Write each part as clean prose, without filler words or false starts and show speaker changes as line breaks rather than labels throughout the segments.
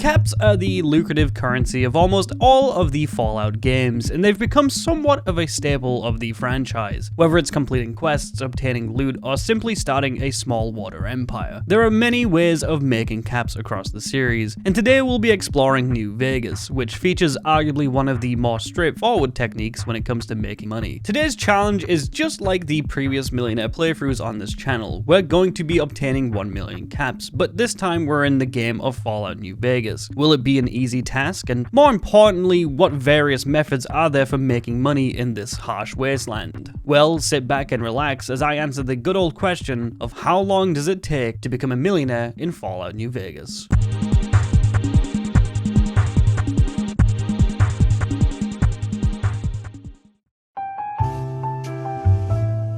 Caps are the lucrative currency of almost all of the Fallout games, and they've become somewhat of a staple of the franchise, whether it's completing quests, obtaining loot, or simply starting a small water empire. There are many ways of making caps across the series, and today we'll be exploring New Vegas, which features arguably one of the more straightforward techniques when it comes to making money. Today's challenge is just like the previous Millionaire playthroughs on this channel. We're going to be obtaining 1 million caps, but this time we're in the game of Fallout New Vegas. Will it be an easy task? And more importantly, what various methods are there for making money in this harsh wasteland? Well, sit back and relax as I answer the good old question of how long does it take to become a millionaire in Fallout New Vegas?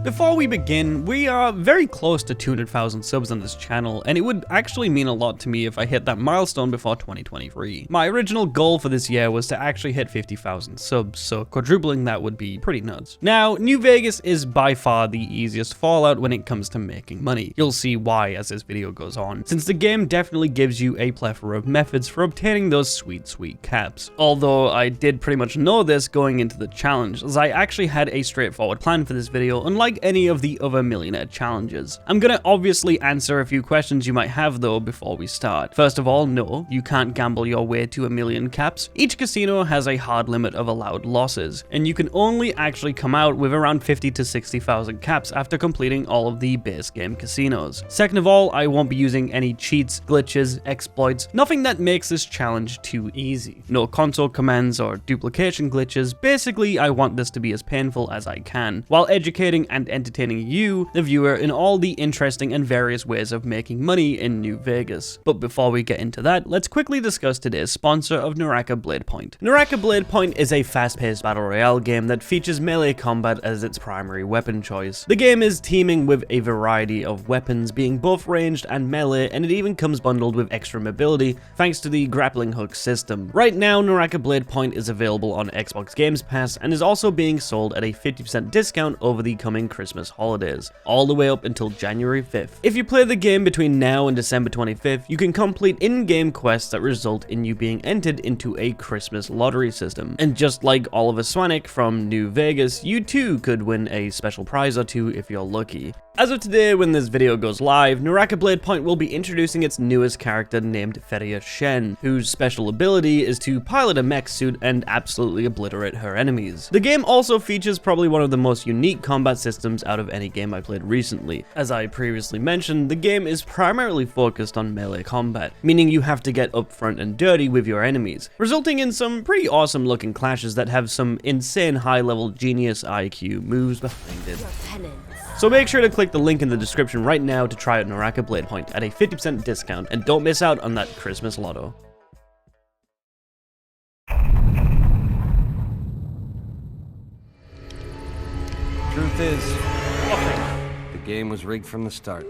Before we begin, we are very close to 200,000 subs on this channel, and it would actually mean a lot to me if I hit that milestone before 2023. My original goal for this year was to actually hit 50,000 subs, so quadrupling that would be pretty nuts. Now, New Vegas is by far the easiest Fallout when it comes to making money. You'll see why as this video goes on, since the game definitely gives you a plethora of methods for obtaining those sweet caps. Although I did pretty much know this going into the challenge, as I actually had a straightforward plan for this video, unlike any of the other Millionaire challenges. I'm gonna obviously answer a few questions you might have though before we start. First of all, no, you can't gamble your way to 1 million caps. Each casino has a hard limit of allowed losses, and you can only actually come out with around 50 to 60,000 caps after completing all of the base game casinos. Second of all, I won't be using any cheats, glitches, exploits, nothing that makes this challenge too easy. No console commands or duplication glitches. Basically, I want this to be as painful as I can, while educating and entertaining you, the viewer, in all the interesting and various ways of making money in New Vegas. But before we get into that, let's quickly discuss today's sponsor of Naraka Bladepoint. Naraka Bladepoint is a fast-paced battle royale game that features melee combat as its primary weapon choice. The game is teeming with a variety of weapons, being both ranged and melee, and it even comes bundled with extra mobility thanks to the grappling hook system. Right now, Naraka Bladepoint is available on Xbox Games Pass and is also being sold at a 50% discount over the coming Christmas holidays, all the way up until January 5th. If you play the game between now and December 25th, you can complete in-game quests that result in you being entered into a Christmas lottery system. And just like Oliver Swanik from New Vegas, you too could win a special prize or two if you're lucky. As of today, when this video goes live, Naraka Bladepoint will be introducing its newest character named Feria Shen, whose special ability is to pilot a mech suit and absolutely obliterate her enemies. The game also features probably one of the most unique combat systems out of any game I played recently. As I previously mentioned, the game is primarily focused on melee combat, meaning you have to get up front and dirty with your enemies, resulting in some pretty awesome looking clashes that have some insane high level genius IQ moves behind it. So make sure to click the link in the description right now to try out Naraka Bladepoint at a 50% discount, and don't miss out on that Christmas lotto.
Truth is, nothing. The game was rigged from the start.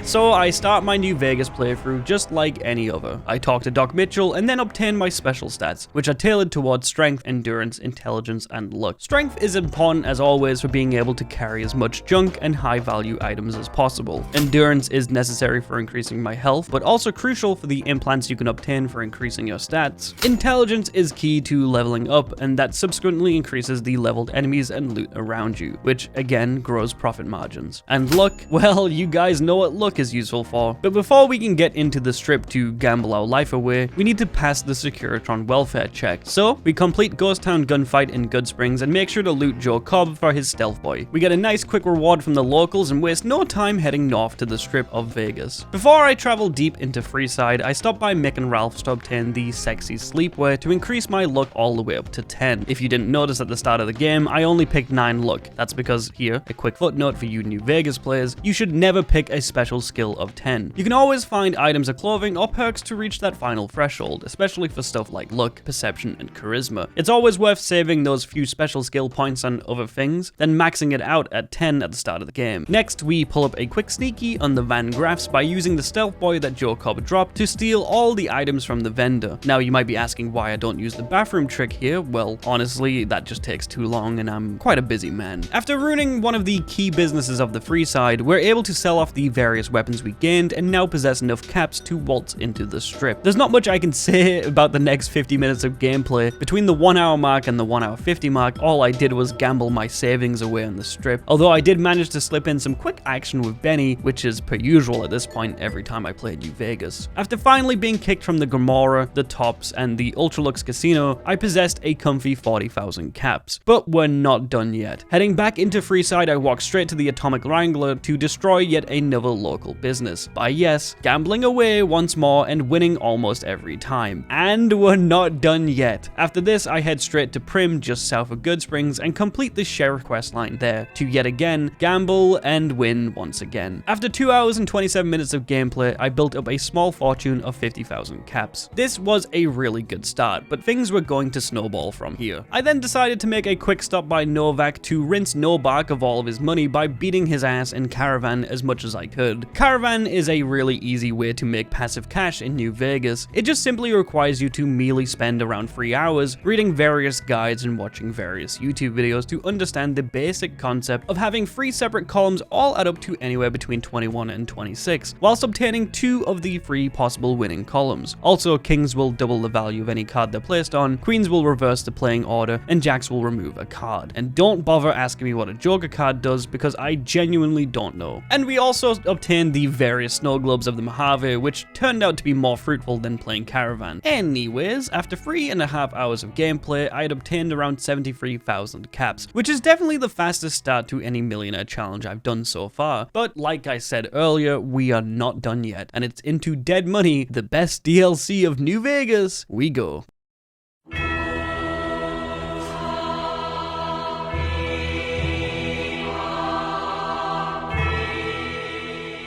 So I start my New Vegas playthrough just like any other. I talk to Doc Mitchell and then obtain my special stats, which are tailored towards strength, endurance, intelligence, and luck. Strength is important as always for being able to carry as much junk and high value items as possible. Endurance is necessary for increasing my health, but also crucial for the implants you can obtain for increasing your stats. Intelligence is key to leveling up, and that subsequently increases the leveled enemies and loot around you, which again grows profit margins. And luck, well, you guys know what luck is useful for. But before we can get into the strip to gamble our life away, we need to pass the Securitron welfare check. So we complete Ghost Town gunfight in Goodsprings and make sure to loot Joe Cobb for his stealth boy. We get a nice quick reward from the locals and waste no time heading north to the strip of Vegas. Before I travel deep into Freeside, I stop by Mick and Ralph's to obtain the sexy sleepwear to increase my luck all the way up to 10. If you didn't notice at the start of the game, I only picked 9 luck. That's because here, a quick footnote for you New Vegas players, you should never pick a special skill of 10. You can always find items or clothing or perks to reach that final threshold, especially for stuff like luck, perception, and charisma. It's always worth saving those few special skill points on other things, then maxing it out at 10 at the start of the game. Next, we pull up a quick sneaky on the Van Graffs by using the stealth boy that Joe Cobb dropped to steal all the items from the vendor. Now, you might be asking why I don't use the bathroom trick here. Well, honestly, that just takes too long and I'm quite a busy man. After ruining one of the key businesses of the free side, we're able to sell off the various weapons we gained and now possess enough caps to waltz into the strip. There's not much I can say about the next 50 minutes of gameplay. Between the 1 hour mark and the 1 hour 50 mark, all I did was gamble my savings away on the strip. Although I did manage to slip in some quick action with Benny, which is per usual at this point every time I play New Vegas. After finally being kicked from the Gomorrah, the Tops, and the Ultralux Casino, I possessed a comfy 40,000 caps. But we're not done yet. Heading back into Freeside, I walked straight to the Atomic Wrangler to destroy yet another local business by, yes, gambling away once more and winning almost every time. And we're not done yet. After this, I head straight to Prim, just south of Goodsprings, and complete the sheriff quest line there to yet again gamble and win once again. After 2 hours and 27 minutes of gameplay, I built up a small fortune of 50,000 caps. This was a really good start, but things were going to snowball from here. I then decided to make a quick stop by Novak to rinse Nobark of all of his money by beating his ass in Caravan as much as I could. Caravan is a really easy way to make passive cash in New Vegas. It just simply requires you to merely spend around 3 hours reading various guides and watching various YouTube videos to understand the basic concept of having 3 separate columns all add up to anywhere between 21 and 26, whilst obtaining 2 of the 3 possible winning columns. Also, kings will double the value of any card they're placed on, queens will reverse the playing order, and jacks will remove a card. And don't bother asking me what a Joker card does, because I genuinely don't know. And we also obtained the various snow globes of the Mojave, which turned out to be more fruitful than playing Caravan. Anyways, after 3.5 hours of gameplay, I had obtained around 73,000 caps, which is definitely the fastest start to any Millionaire challenge I've done so far. But like I said earlier, we are not done yet, and it's into Dead Money, the best DLC of New Vegas, we go.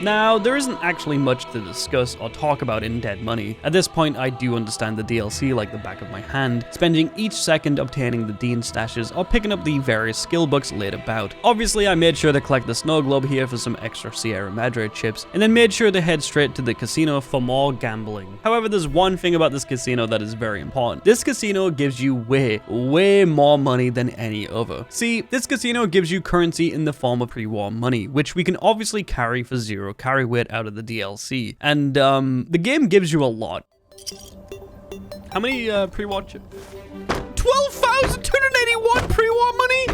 Now, there isn't actually much to discuss or talk about in Dead Money. At this point, I do understand the DLC like the back of my hand, spending each second obtaining the Dean stashes or picking up the various skill books laid about. Obviously, I made sure to collect the snow globe here for some extra Sierra Madre chips, and then made sure to head straight to the casino for more gambling. However, there's one thing about this casino that is very important. This casino gives you way more money than any other. See, this casino gives you currency in the form of pre-war money, which we can obviously carry for 0 carry weight out of the DLC. And the game gives you a lot. How many pre-war chips? 12,281 pre-war money?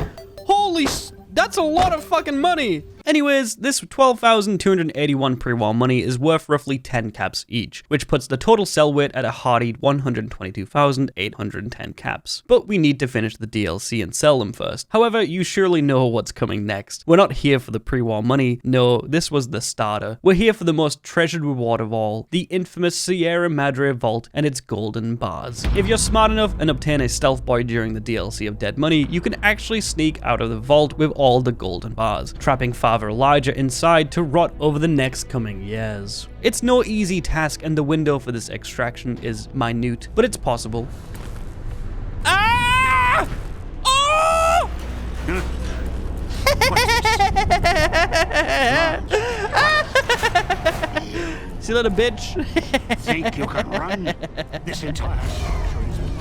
Holy that's a lot of fucking money! Anyways, this 12,281 pre-war money is worth roughly 10 caps each, which puts the total sell weight at a hearty 122,810 caps. But we need to finish the DLC and sell them first. However, you surely know what's coming next. We're not here for the pre-war money. No, this was the starter. We're here for the most treasured reward of all, the infamous Sierra Madre Vault and its golden bars. If you're smart enough and obtain a stealth boy during the DLC of Dead Money, you can actually sneak out of the vault with all the golden bars, trapping Father Elijah inside to rot over the next coming years. It's no easy task, and the window for this extraction is minute, but it's possible. Ah! Oh! See you later, bitch.
Think you can run this entire century's life?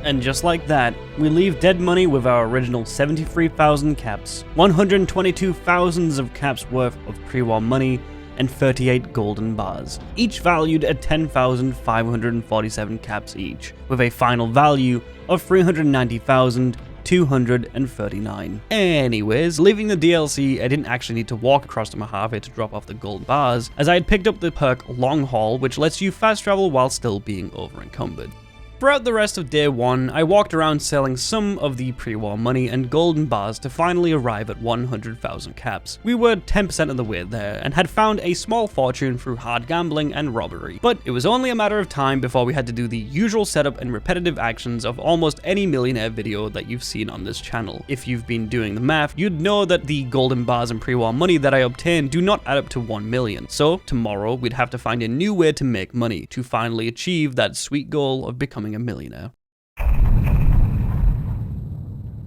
And just like that, we leave Dead Money with our original 73,000 caps, 122,000 of caps worth of pre-war money, and 38 golden bars, each valued at 10,547 caps each, with a final value of 390,239. Anyways, leaving the DLC, I didn't actually need to walk across the Mojave to drop off the gold bars, as I had picked up the perk Long Haul, which lets you fast travel while still being over encumbered. Throughout the rest of day 1, I walked around selling some of the pre-war money and golden bars to finally arrive at 100,000 caps. We were 10% of the way there, and had found a small fortune through hard gambling and robbery. But it was only a matter of time before we had to do the usual setup and repetitive actions of almost any millionaire video that you've seen on this channel. If you've been doing the math, you'd know that the golden bars and pre-war money that I obtained do not add up to 1 million. So tomorrow we'd have to find a new way to make money to finally achieve that sweet goal of becoming a millionaire.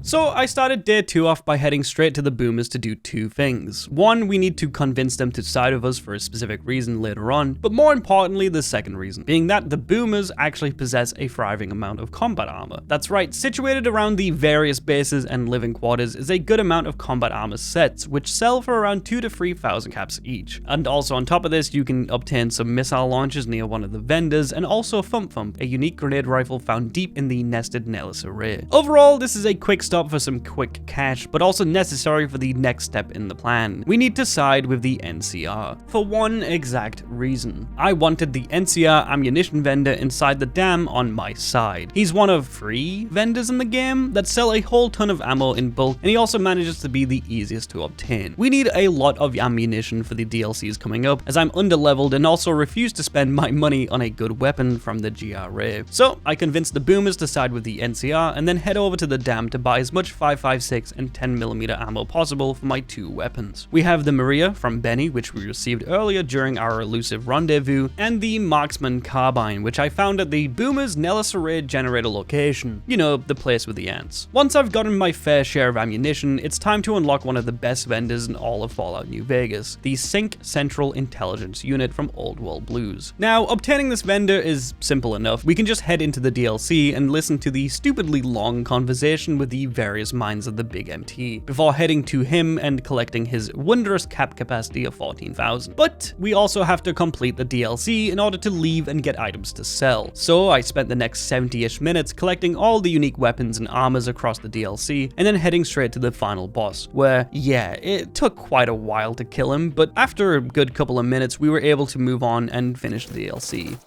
So I started day 2 off by heading straight to the boomers to do 2 things. One, we need to convince them to side with us for a specific reason later on, but more importantly the second reason, being that the boomers actually possess a thriving amount of combat armor. That's right, situated around the various bases and living quarters is a good amount of combat armor sets, which sell for around 2,000 to 3,000 caps each. And also on top of this, you can obtain some missile launchers near one of the vendors, and also Thump Thump, a unique grenade rifle found deep in the nested Nellis array. Overall, this is a quick stop for some quick cash, but also necessary for the next step in the plan. We need to side with the NCR, for one exact reason. I wanted the NCR ammunition vendor inside the dam on my side. He's one of 3 vendors in the game that sell a whole ton of ammo in bulk, and he also manages to be the easiest to obtain. We need a lot of ammunition for the DLCs coming up, as I'm underleveled and also refuse to spend my money on a good weapon from the GRA. So I convinced the boomers to side with the NCR and then head over to the dam to buy as much 5.56 and 10mm ammo possible for my 2 weapons. We have the Maria from Benny, which we received earlier during our elusive rendezvous, and the Marksman carbine, which I found at the Boomers Nellis Array generator location. You know, the place with the ants. Once I've gotten my fair share of ammunition, it's time to unlock one of the best vendors in all of Fallout New Vegas, the Sync Central Intelligence Unit from Old World Blues. Now, obtaining this vendor is simple enough. We can just head into the DLC and listen to the stupidly long conversation with the various minds of the Big MT, before heading to him and collecting his wondrous cap capacity of 14,000. But we also have to complete the DLC in order to leave and get items to sell. So I spent the next 70-ish minutes collecting all the unique weapons and armors across the DLC, and then heading straight to the final boss, where, yeah, it took quite a while to kill him, but after a good couple of minutes, we were able to move on and finish the DLC.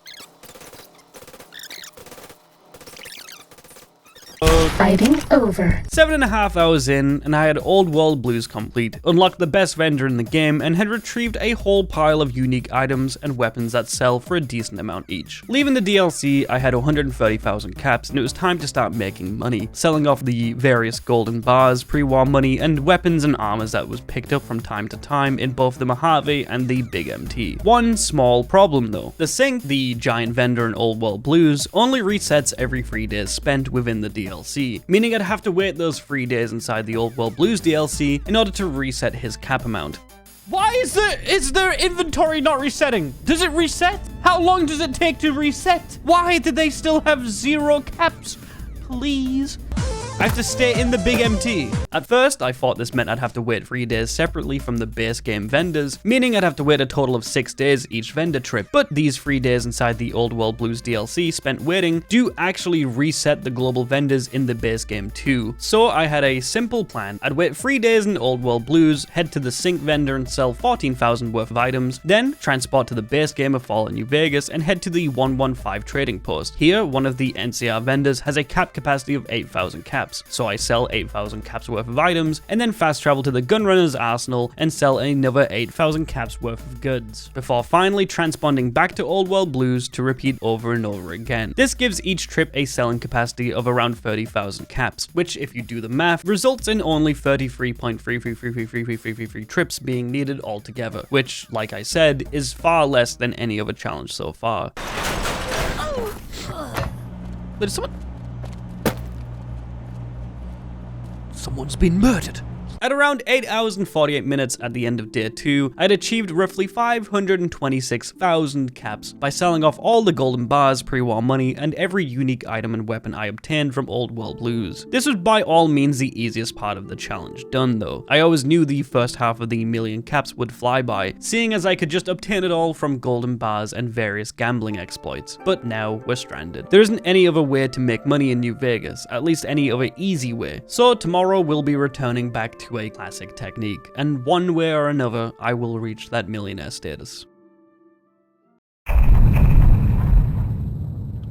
Fighting over.
7.5 hours in, and I had Old World Blues complete, unlocked the best vendor in the game, and had retrieved a whole pile of unique items and weapons that sell for a decent amount each. Leaving the DLC, I had 130,000 caps, and it was time to start making money, selling off the various golden bars, pre-war money, and weapons and armors that was picked up from time to time in both the Mojave and the Big MT. One small problem though. The Sync, the giant vendor in Old World Blues, only resets every 3 days spent within the DLC, meaning I'd have to wait those 3 days inside the Old World Blues DLC in order to reset his cap amount.
Why is their inventory not resetting? Does it reset? How long does it take to reset? Why did they still have 0 caps? Please. I have to stay in the Big MT.
At first, I thought this meant I'd have to wait 3 days separately from the base game vendors, meaning I'd have to wait a total of 6 days each vendor trip, but these 3 days inside the Old World Blues DLC spent waiting do actually reset the global vendors in the base game too. So I had a simple plan. I'd wait 3 days in Old World Blues, head to the Sync vendor and sell 14,000 worth of items, then transport to the base game of Fallout New Vegas and head to the 115 trading post. Here, one of the NCR vendors has a cap capacity of 8,000 caps. So I sell 8,000 caps worth of items, and then fast travel to the Gunrunner's arsenal and sell another 8,000 caps worth of goods, before finally transponding back to Old World Blues to repeat over and over again. This gives each trip a selling capacity of around 30,000 caps, which, if you do the math, results in only 33.33333333 trips being needed altogether, which, like I said, is far less than any other challenge so far. But someone's been murdered. At around 8 hours and 48 minutes at the end of day 2, I'd achieved roughly 526,000 caps by selling off all the golden bars, pre-war money, and every unique item and weapon I obtained from Old World Blues. This was by all means the easiest part of the challenge done though. I always knew the first half of the million caps would fly by, seeing as I could just obtain it all from golden bars and various gambling exploits. But now we're stranded. There isn't any other way to make money in New Vegas, at least any other easy way. So tomorrow we'll be returning back to a classic technique, and one way or another, I will reach that millionaire status.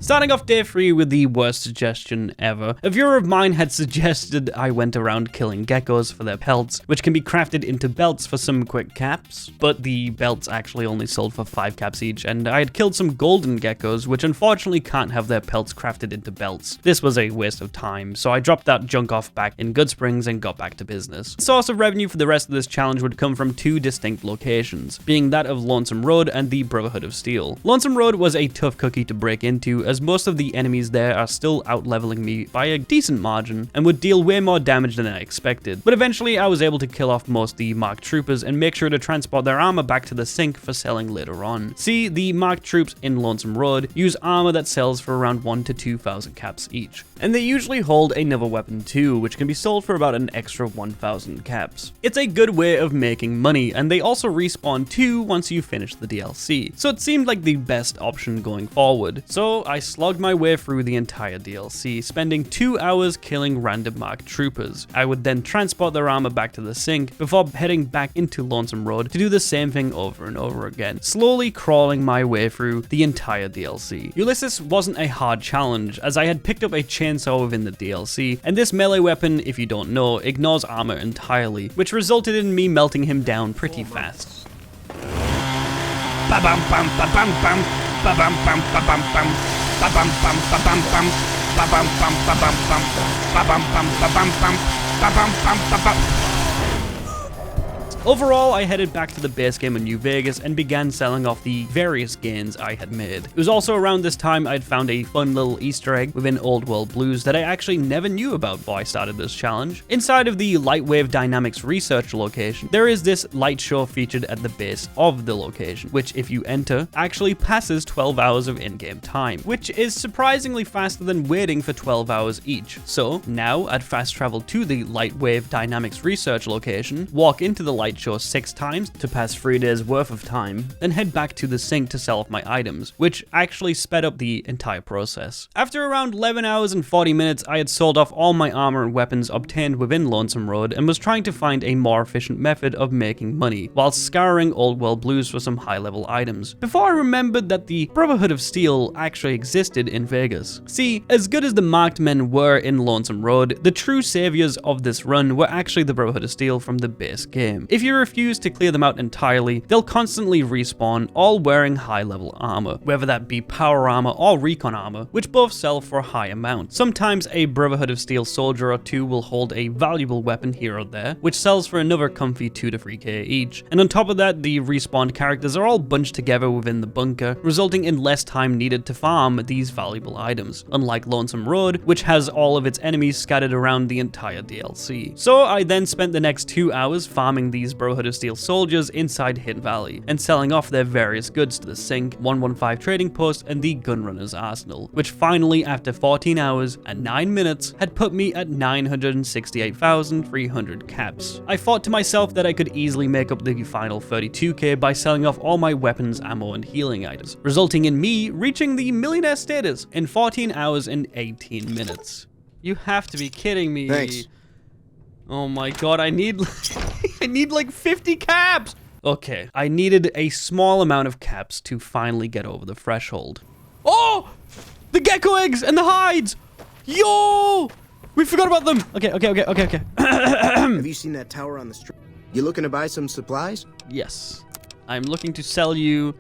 Starting off day 3 with the worst suggestion ever. A viewer of mine had suggested I went around killing geckos for their pelts, which can be crafted into belts for some quick caps, but the belts actually only sold for 5 caps each, and I had killed some golden geckos, which unfortunately can't have their pelts crafted into belts. This was a waste of time, so I dropped that junk off back in Goodsprings and got back to business. The source of revenue for the rest of this challenge would come from 2 distinct locations, being that of Lonesome Road and the Brotherhood of Steel. Lonesome Road was a tough cookie to break into, as most of the enemies there are still out-leveling me by a decent margin and would deal way more damage than I expected. But eventually I was able to kill off most of the marked troopers and make sure to transport their armor back to the sink for selling later on. See, the marked troops in Lonesome Road use armor that sells for around 1,000 to 2,000 caps each, and they usually hold another weapon too, which can be sold for about an extra 1,000 caps. It's a good way of making money, and they also respawn too once you finish the DLC, so it seemed like the best option going forward. So I slugged my way through the entire DLC, spending 2 hours killing random marked troopers. I would then transport their armor back to the sink before heading back into Lonesome Road to do the same thing over and over again, slowly crawling my way through the entire DLC. Ulysses wasn't a hard challenge, as I had picked up a chainsaw within the DLC, and this melee weapon, if you don't know, ignores armor entirely, which resulted in me melting him down pretty fast.
Ba-bam, bam, ba-bam, bam. Ba-bam, bam, ba-bam, bam. Ba-bam, bam, ba-bam, bam. Ba-bam, bam, ba-bam, bam. Ba-bam, bam, ba-bam, bam. Ba-bam, bam, ba-bam.
Overall, I headed back to the base game in New Vegas and began selling off the various gains I had made. It was also around this time I'd found a fun little Easter egg within Old World Blues that I actually never knew about before I started this challenge. Inside of the Lightwave Dynamics research location, there is this light show featured at the base of the location, which if you enter, actually passes 12 hours of in-game time, which is surprisingly faster than waiting for 12 hours each. So now I'd fast travel to the Lightwave Dynamics research location, walk into the light show 6 times to pass 3 days worth of time, then head back to the sink to sell off my items, which actually sped up the entire process. After around 11 hours and 40 minutes, I had sold off all my armor and weapons obtained within Lonesome Road and was trying to find a more efficient method of making money, while scouring Old World Blues for some high-level items, before I remembered that the Brotherhood of Steel actually existed in Vegas. See, as good as the marked men were in Lonesome Road, the true saviors of this run were actually the Brotherhood of Steel from the base game. If you refuse to clear them out entirely, they'll constantly respawn, all wearing high-level armor, whether that be power armor or recon armor, which both sell for a high amount. Sometimes a Brotherhood of Steel soldier or 2 will hold a valuable weapon here or there, which sells for another comfy 2 to 3k each. And on top of that, the respawned characters are all bunched together within the bunker, resulting in less time needed to farm these valuable items, unlike Lonesome Road, which has all of its enemies scattered around the entire DLC. So I then spent the next 2 hours farming these Brotherhood of Steel soldiers inside Hidden Valley, and selling off their various goods to the Sink, 115 Trading Post, and the Gunrunner's Arsenal, which finally, after 14 hours and 9 minutes, had put me at 968,300 caps. I thought to myself that I could easily make up the final 32k by selling off all my weapons, ammo, and healing items, resulting in me reaching the millionaire status in 14 hours and 18 minutes. You have to be kidding me.
Thanks.
Oh my god, I need I need like 50 caps! Okay, I needed a small amount of caps to finally get over the threshold. Oh! The gecko eggs and the hides! Yo! We forgot about them! Okay.
Have you seen that tower on the street? You looking to buy some supplies?
Yes. I'm looking to sell you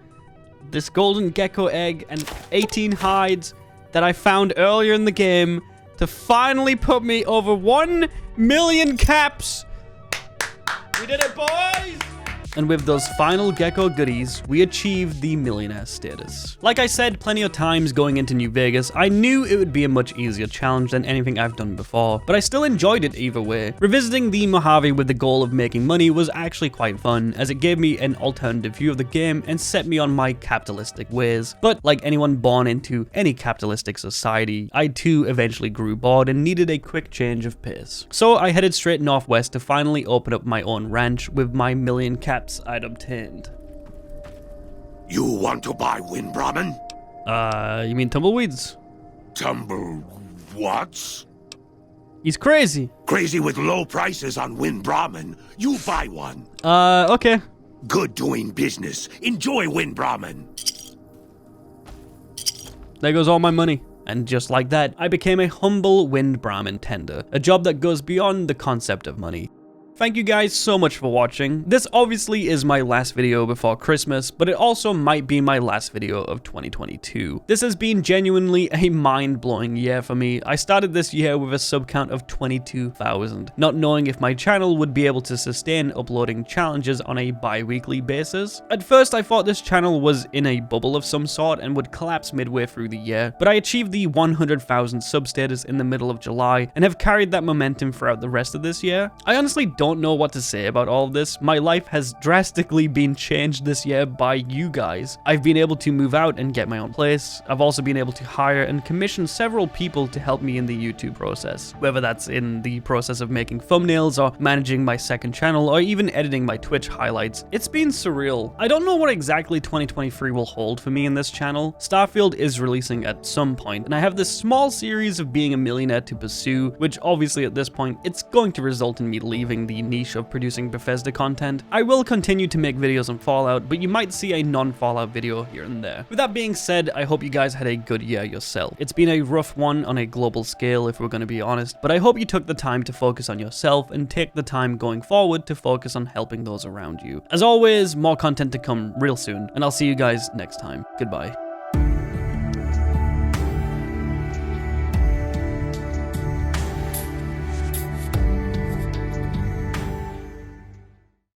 this golden gecko egg and 18 hides that I found earlier in the game to finally put me over 1 million caps. We did it, boys! And with those final gecko goodies, we achieved the millionaire status. Like I said plenty of times going into New Vegas, I knew it would be a much easier challenge than anything I've done before, but I still enjoyed it either way. Revisiting the Mojave with the goal of making money was actually quite fun, as it gave me an alternative view of the game and set me on my capitalistic ways. But like anyone born into any capitalistic society, I too eventually grew bored and needed a quick change of pace. So I headed straight northwest to finally open up my own ranch with my million caps I'd obtained.
You want to buy Wind Brahmin?
You mean tumbleweeds?
What?
He's crazy.
Crazy with low prices on Wind Brahmin. You buy one.
Okay.
Good doing business. Enjoy Wind Brahmin.
there goes all my money. And just like that, I became a humble wind Brahmin tender, a job that goes beyond the concept of money. Thank you guys so much for watching. This obviously is my last video before Christmas, but it also might be my last video of 2022. This has been genuinely a mind-blowing year for me. I started this year with a sub count of 22,000, not knowing if my channel would be able to sustain uploading challenges on a bi-weekly basis. At first I thought this channel was in a bubble of some sort and would collapse midway through the year, but I achieved the 100,000 sub status in the middle of July and have carried that momentum throughout the rest of this year. I honestly don't know what to say about all of this. My life has drastically been changed this year by you guys. I've been able to move out and get my own place. I've also been able to hire and commission several people to help me in the YouTube process, whether that's in the process of making thumbnails or managing my second channel or even editing my Twitch highlights. It's been surreal. I don't know what exactly 2023 will hold for me in this channel. Starfield is releasing at some point, and I have this small series of being a millionaire to pursue, which obviously at this point, it's going to result in me leaving the niche of producing Bethesda content. I will continue to make videos on Fallout, but you might see a non-Fallout video here and there. With that being said, I hope you guys had a good year yourself. It's been a rough one on a global scale, if we're going to be honest, but I hope you took the time to focus on yourself and take the time going forward to focus on helping those around you. As always, more content to come real soon, and I'll see you guys next time. Goodbye.